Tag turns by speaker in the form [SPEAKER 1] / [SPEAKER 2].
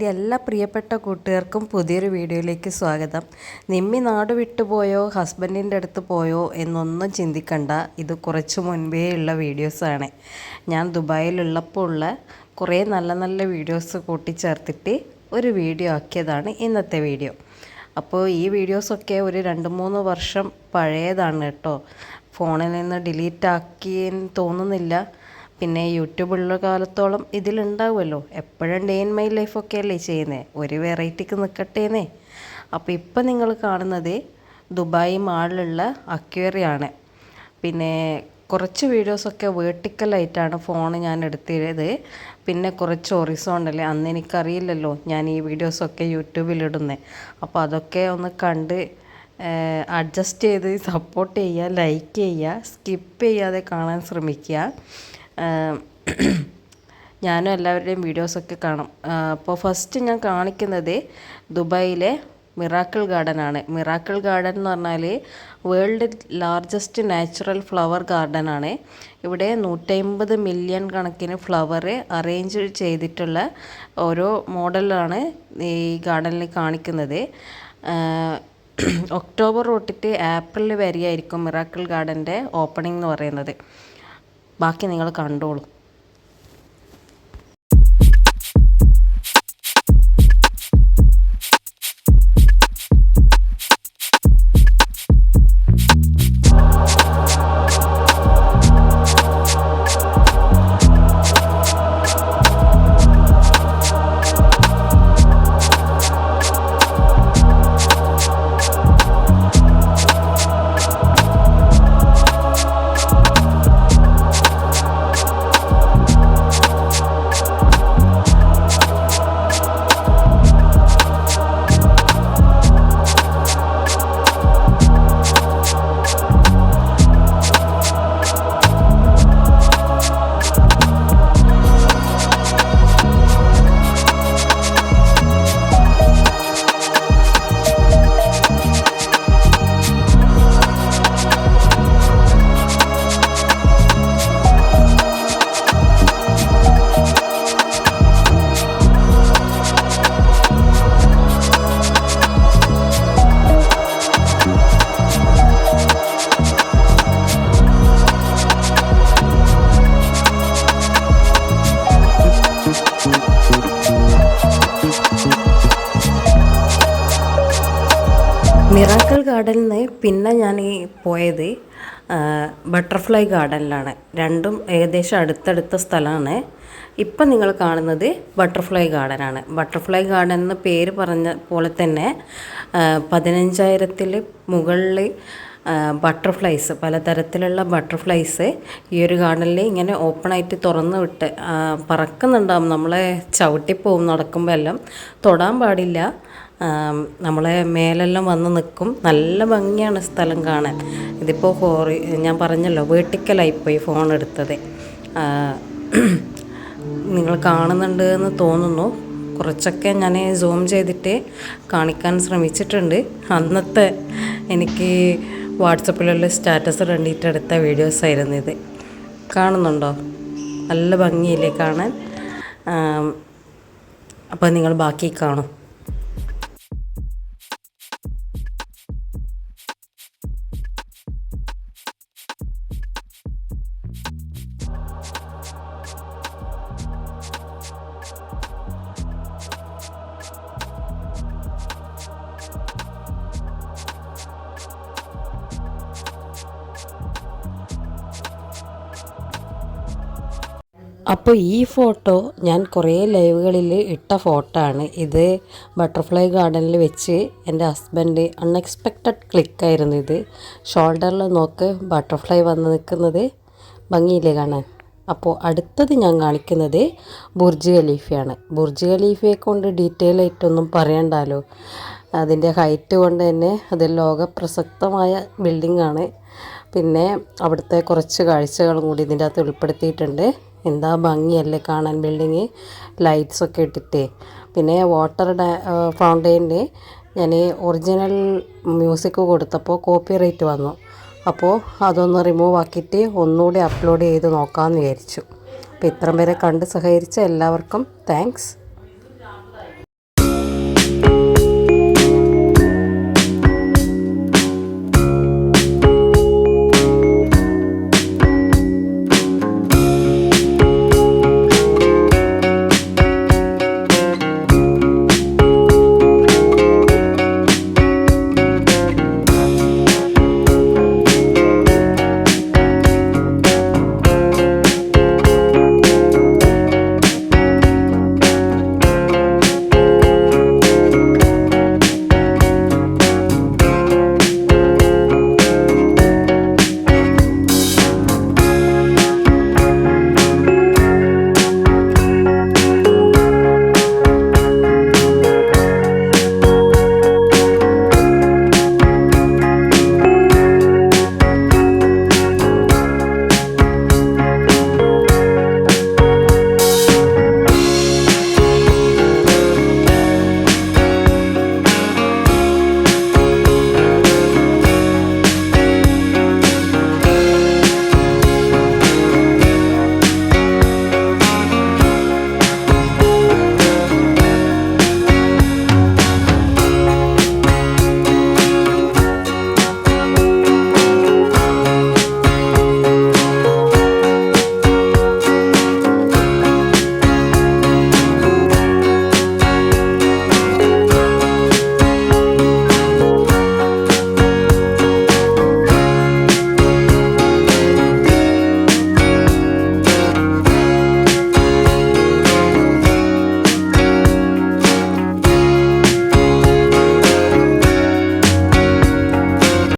[SPEAKER 1] എല്ലാ പ്രിയപ്പെട്ട കൂട്ടുകാർക്കും പുതിയൊരു വീഡിയോയിലേക്ക് സ്വാഗതം. നിമ്മി നാട് വിട്ടുപോയോ ഹസ്ബൻഡിൻ്റെ അടുത്ത് പോയോ എന്നൊന്നും ചിന്തിക്കണ്ട. ഇത് കുറച്ച് മുൻപേ ഉള്ള വീഡിയോസാണ്. ഞാൻ ദുബായിലുള്ളപ്പോൾ ഉള്ള കുറേ നല്ല നല്ല വീഡിയോസ് കൂട്ടിച്ചേർത്തിട്ട് ഒരു വീഡിയോ ആക്കിയതാണ് ഇന്നത്തെ വീഡിയോ. അപ്പോൾ ഈ വീഡിയോസൊക്കെ ഒരു 2-3 വർഷം പഴയതാണ് കേട്ടോ. ഫോണിൽ നിന്ന് ഡിലീറ്റ് ആക്കിയെന്ന് തോന്നുന്നില്ല. പിന്നെ യൂട്യൂബുള്ള കാലത്തോളം ഇതിലുണ്ടാവുമല്ലോ. എപ്പോഴും ഡേ ഇൻ മൈ ലൈഫൊക്കെ അല്ലേ ചെയ്യുന്നത്, ഒരു വെറൈറ്റിക്ക് നിൽക്കട്ടേന്നേ. അപ്പോൾ ഇപ്പം നിങ്ങൾ കാണുന്നത് ദുബായ് മാളിലുള്ള അക്വേറിയാണ്. പിന്നെ കുറച്ച് വീഡിയോസൊക്കെ വേർട്ടിക്കലായിട്ടാണ് ഫോൺ ഞാൻ എടുത്തത്. പിന്നെ കുറച്ച് ഹൊറിസോണ്ടൽ, അന്ന് എനിക്കറിയില്ലല്ലോ ഞാൻ ഈ വീഡിയോസൊക്കെ യൂട്യൂബിലിടുന്നത്. അപ്പോൾ അതൊക്കെ ഒന്ന് കണ്ട് അഡ്ജസ്റ്റ് ചെയ്ത് സപ്പോർട്ട് ചെയ്യുക, ലൈക്ക് ചെയ്യുക, സ്കിപ്പ് ചെയ്യാതെ കാണാൻ ശ്രമിക്കുക. ഞാനും എല്ലാവരുടെയും വീഡിയോസൊക്കെ കാണും. അപ്പോൾ ഫസ്റ്റ് ഞാൻ കാണിക്കുന്നത് ദുബായിലെ മിറാക്കിൾ ഗാർഡൻ ആണ്. മിറാക്കിൾ ഗാർഡൻ എന്ന് പറഞ്ഞാൽ world largest natural flower garden ആണ്. ഇവിടെ 150 മില്യൺ കണക്കിന് ഫ്ലവർ അറേഞ്ച് ചെയ്തിട്ടുള്ള ഓരോ മോഡലാണ് ഈ ഗാർഡനിൽ കാണിക്കുന്നത്. ഒക്ടോബർ തൊട്ടിട്ട് ഏപ്രിൽ വരെയായിരിക്കും മിറാക്കിൾ ഗാർഡൻ്റെ ഓപ്പണിംഗ് എന്ന് പറയുന്നത്. ബാക്കി നിങ്ങൾ കണ്ടോളൂ. മിറാക്കിൾ ഗാർഡനിൽ നിന്ന് പിന്നെ ഞാൻ പോയത് ബട്ടർഫ്ലൈ ഗാർഡനിലാണ്. രണ്ടും ഏകദേശം അടുത്തടുത്ത സ്ഥലമാണ്. ഇപ്പം നിങ്ങൾ കാണുന്നത് ബട്ടർഫ്ലൈ ഗാർഡനാണ്. ബട്ടർഫ്ലൈ ഗാർഡൻ എന്ന് പേര് പറഞ്ഞ പോലെ തന്നെ 15,000-ൽ മുകളിൽ ബട്ടർഫ്ലൈസ്, പലതരത്തിലുള്ള ബട്ടർഫ്ലൈസ് ഈ ഒരു ഗാർഡനിൽ ഇങ്ങനെ ഓപ്പണായിട്ട് തുറന്ന് വിട്ട് പറക്കുന്നുണ്ടാവും. നമ്മളെ ചവിട്ടിപ്പോവും നടക്കുമ്പോൾ എല്ലാം. തൊടാൻ പാടില്ല, നമ്മളെ മേലെല്ലാം വന്ന് നിൽക്കും. നല്ല ഭംഗിയാണ് സ്ഥലം കാണാൻ. ഇതിപ്പോൾ ഞാൻ പറഞ്ഞല്ലോ വേർട്ടിക്കലായിപ്പോയി ഫോൺ എടുത്തത്. നിങ്ങൾ കാണുന്നുണ്ട് എന്ന് തോന്നുന്നു. കുറച്ചൊക്കെ ഞാൻ സൂം ചെയ്തിട്ട് കാണിക്കാൻ ശ്രമിച്ചിട്ടുണ്ട്. അന്നത്തെ എനിക്ക് വാട്സപ്പിലുള്ള സ്റ്റാറ്റസ് കണ്ടിട്ട് എടുത്ത വീഡിയോസായിരുന്നു ഇത്. കാണുന്നുണ്ടോ? നല്ല ഭംഗിയില്ലേ കാണാൻ. അപ്പോൾ നിങ്ങൾ ബാക്കി കാണും. അപ്പോൾ ഈ ഫോട്ടോ ഞാൻ കുറേ ലൈവുകളിൽ ഇട്ട ഫോട്ടോ ആണ്. ഇത് ബട്ടർഫ്ലൈ ഗാർഡനിൽ വെച്ച് എൻ്റെ ഹസ്ബൻഡ് അൺഎക്സ്പെക്റ്റഡ് ക്ലിക്കായിരുന്നു ഇത്. ഷോൾഡറിൽ നോക്ക് ബട്ടർഫ്ലൈ വന്ന് നിൽക്കുന്നത് ഭംഗിയില്ലേ കാണാൻ. അപ്പോൾ അടുത്തത് ഞാൻ കാണിക്കുന്നത് ബുർജ് ഖലീഫയാണ്. ബുർജ് ഖലീഫയെ കൊണ്ട് ഡീറ്റെയിൽ ആയിട്ടൊന്നും പറയണ്ടല്ലോ. അതിൻ്റെ ഹൈറ്റ് കൊണ്ട് തന്നെ അത് ലോകപ്രസക്തമായ ബിൽഡിംഗാണ്. പിന്നെ അവിടുത്തെ കുറച്ച് കാഴ്ചകളും കൂടി ഇതിൻ്റെ അകത്ത് ഉൾപ്പെടുത്തിയിട്ടുണ്ട്. എന്താ ഭംഗിയല്ലേ കാണാൻ ബിൽഡിങ്, ലൈറ്റ്സൊക്കെ ഇട്ടിട്ട്. പിന്നെ വാട്ടർ ഫൗണ്ടെയിന് ഞാൻ ഒറിജിനൽ മ്യൂസിക് കൊടുത്തപ്പോൾ കോപ്പിറൈറ്റ് വന്നു. അപ്പോൾ അതൊന്ന് റിമൂവ് ആക്കിയിട്ട് ഒന്നുകൂടി അപ്ലോഡ് ചെയ്ത് നോക്കാമെന്ന് വിചാരിച്ചു. അപ്പോൾ ഇത്രയും പേരെ കണ്ട് സഹകരിച്ച എല്ലാവർക്കും താങ്ക്സ്.